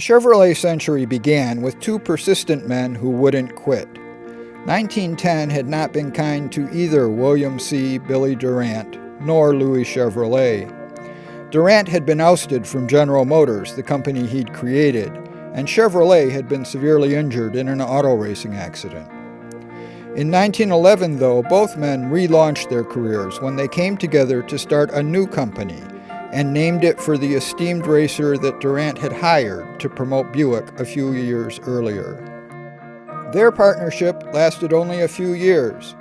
Chevrolet century began with two persistent men who wouldn't quit. 1910 had not been kind to either William C. Billy Durant nor Louis Chevrolet. Durant had been ousted from General Motors, the company he'd created, and Chevrolet had been severely injured in an auto racing accident. In 1911, though, both men relaunched their careers when they came together to start a new company and named it for the esteemed racer that Durant had hired to promote Buick a few years earlier. Their partnership lasted only a few years.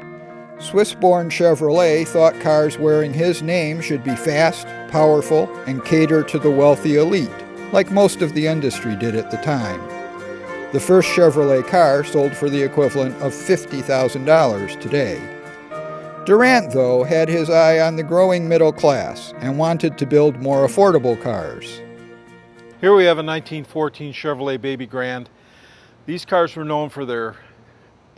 Swiss-born Chevrolet thought cars wearing his name should be fast, powerful, and cater to the wealthy elite, like most of the industry did at the time. The first Chevrolet car sold for the equivalent of $50,000 today. Durant, though, had his eye on the growing middle class and wanted to build more affordable cars. Here we have a 1914 Chevrolet Baby Grand. These cars were known for their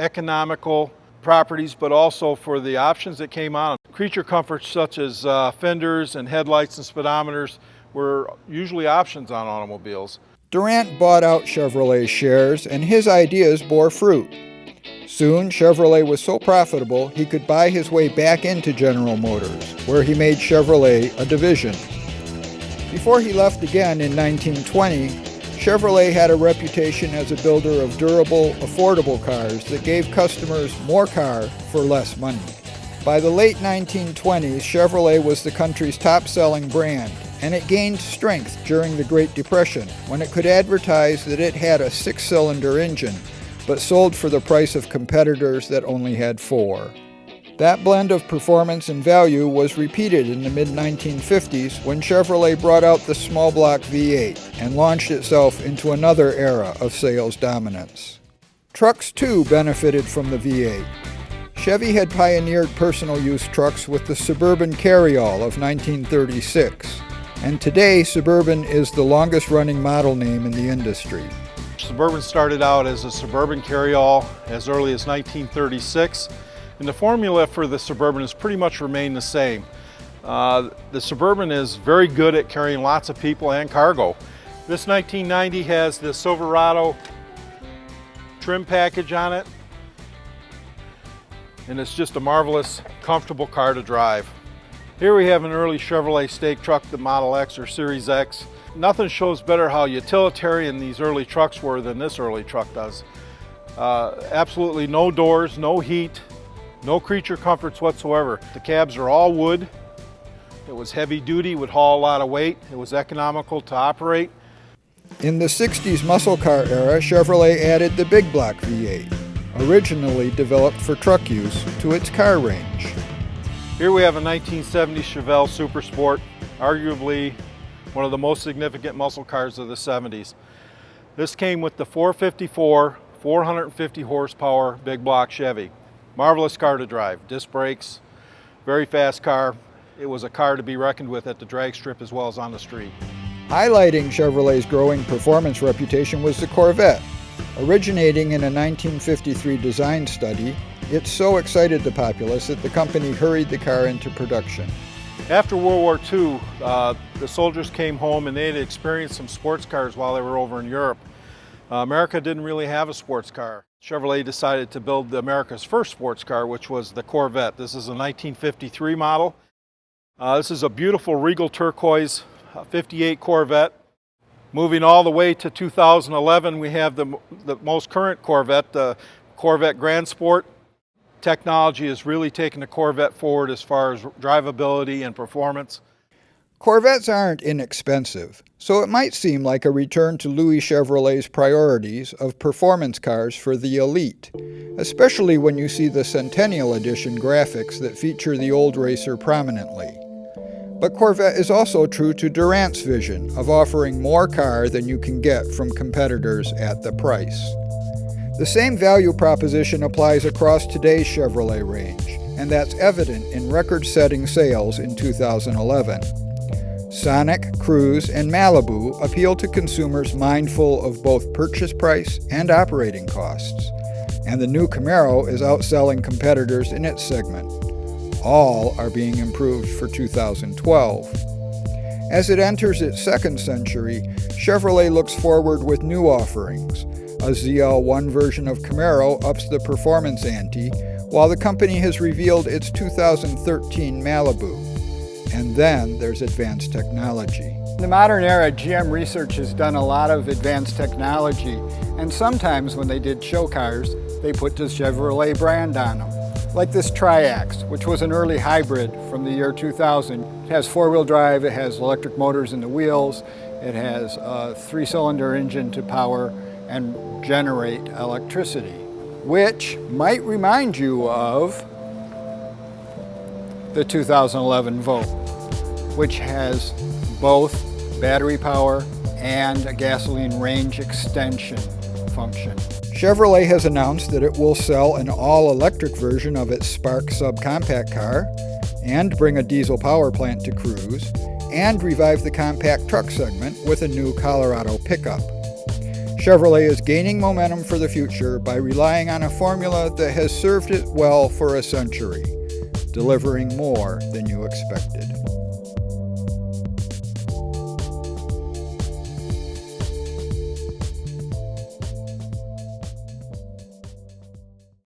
economical properties, but also for the options that came on. Creature comforts such as fenders and headlights and speedometers were usually options on automobiles. Durant bought out Chevrolet's shares, and his ideas bore fruit. Soon, Chevrolet was so profitable he could buy his way back into General Motors, where he made Chevrolet a division. Before he left again in 1920, Chevrolet had a reputation as a builder of durable, affordable cars that gave customers more car for less money. By the late 1920s, Chevrolet was the country's top-selling brand, and it gained strength during the Great Depression when it could advertise that it had a 6-cylinder engine, but sold for the price of competitors that only had 4. That blend of performance and value was repeated in the mid-1950s when Chevrolet brought out the small block V8 and launched itself into another era of sales dominance. Trucks, too, benefited from the V8. Chevy had pioneered personal use trucks with the Suburban Carryall of 1936, and today Suburban is the longest-running model name in the industry. Suburban started out as a Suburban Carryall as early as 1936. And the formula for the Suburban has pretty much remained the same. The Suburban is very good at carrying lots of people and cargo. This 1990 has the Silverado trim package on it, and it's just a marvelous, comfortable car to drive. Here we have an early Chevrolet stake truck, the Model X or Series X. Nothing shows better how utilitarian these early trucks were than this early truck does. Absolutely no doors, no heat, no creature comforts whatsoever. The cabs are all wood. It was heavy duty, would haul a lot of weight. It was economical to operate. In the 60s muscle car era, Chevrolet added the big block V8, originally developed for truck use, to its car range. Here we have a 1970 Chevelle Super Sport, arguably one of the most significant muscle cars of the 70s. This came with the 454, 450 horsepower big block Chevy. Marvelous car to drive, disc brakes, very fast car. It was a car to be reckoned with at the drag strip as well as on the street. Highlighting Chevrolet's growing performance reputation was the Corvette. Originating in a 1953 design study, it so excited the populace that the company hurried the car into production. After World War II, the soldiers came home and they had experienced some sports cars while they were over in Europe. America didn't really have a sports car. Chevrolet decided to build America's first sports car, which was the Corvette. This is a 1953 model. This is a beautiful regal turquoise 58 Corvette. Moving all the way to 2011, we have the most current Corvette, the Corvette Grand Sport. Technology has really taken the Corvette forward as far as drivability and performance. Corvettes aren't inexpensive, so it might seem like a return to Louis Chevrolet's priorities of performance cars for the elite, especially when you see the Centennial Edition graphics that feature the old racer prominently. But Corvette is also true to Durant's vision of offering more car than you can get from competitors at the price. The same value proposition applies across today's Chevrolet range, and that's evident in record-setting sales in 2011. Sonic, Cruze, and Malibu appeal to consumers mindful of both purchase price and operating costs, and the new Camaro is outselling competitors in its segment. All are being improved for 2012. As it enters its second century, Chevrolet looks forward with new offerings. A ZL1 version of Camaro ups the performance ante, while the company has revealed its 2013 Malibu. And then there's advanced technology. In the modern era, GM Research has done a lot of advanced technology, and sometimes when they did show cars, they put the Chevrolet brand on them. Like this Triax, which was an early hybrid from the year 2000. It has four-wheel drive, it has electric motors in the wheels, it has a three-cylinder engine to power and generate electricity, which might remind you of the 2011 Vogue, which has both battery power and a gasoline range extension function. Chevrolet has announced that it will sell an all-electric version of its Spark subcompact car and bring a diesel power plant to Cruise and revive the compact truck segment with a new Colorado pickup. Chevrolet is gaining momentum for the future by relying on a formula that has served it well for a century, delivering more than you expected.